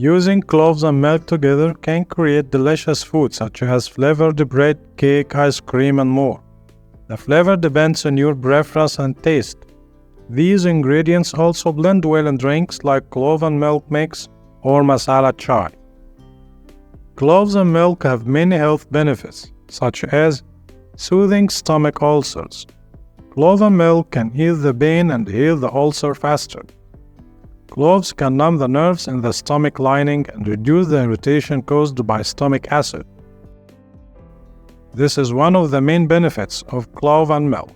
Using cloves and milk together can create delicious food such as flavored bread, cake, ice cream, and more. The flavor depends on your preference and taste. These ingredients also blend well in drinks like clove and milk mix or masala chai. Cloves and milk have many health benefits, such as soothing stomach ulcers. Clove and milk can ease the pain and heal the ulcer faster. Cloves can numb the nerves in the stomach lining and reduce the irritation caused by stomach acid. This is one of the main benefits of clove and milk.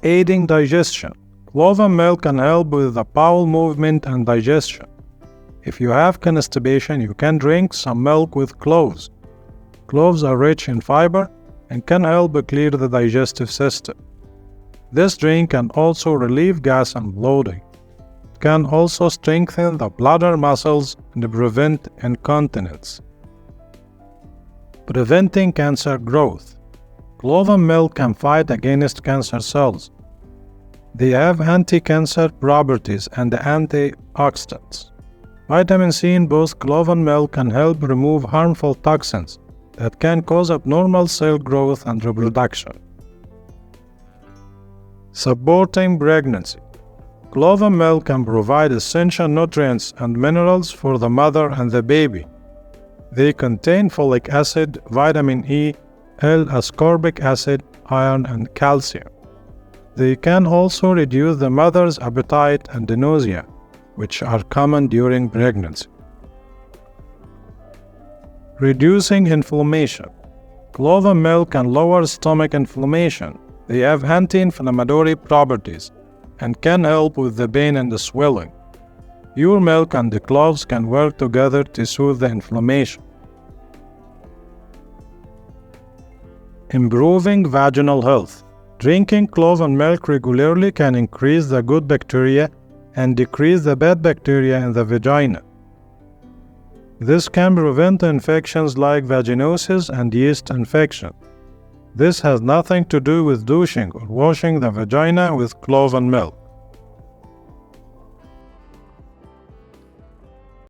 Aiding digestion. Clove and milk can help with the bowel movement and digestion. If you have constipation, you can drink some milk with cloves. Cloves are rich in fiber and can help clear the digestive system. This drink can also relieve gas and bloating. It can also strengthen the bladder muscles and prevent incontinence. Preventing cancer growth. Clove and milk can fight against cancer cells. They have anti-cancer properties and antioxidants. Vitamin C in both clove and milk can help remove harmful toxins that can cause abnormal cell growth and reproduction. Supporting pregnancy. Clove and milk can provide essential nutrients and minerals for the mother and the baby. They contain folic acid, vitamin E, L-ascorbic acid, iron, and calcium. They can also reduce the mother's appetite and nausea, which are common during pregnancy. Reducing inflammation. Clove and milk can lower stomach inflammation. They have anti-inflammatory properties and can help with the pain and the swelling. Pure milk and the cloves can work together to soothe the inflammation. Improving vaginal health. Drinking clove and milk regularly can increase the good bacteria and decrease the bad bacteria in the vagina. This can prevent infections like vaginosis and yeast infection. This has nothing to do with douching or washing the vagina with clove and milk.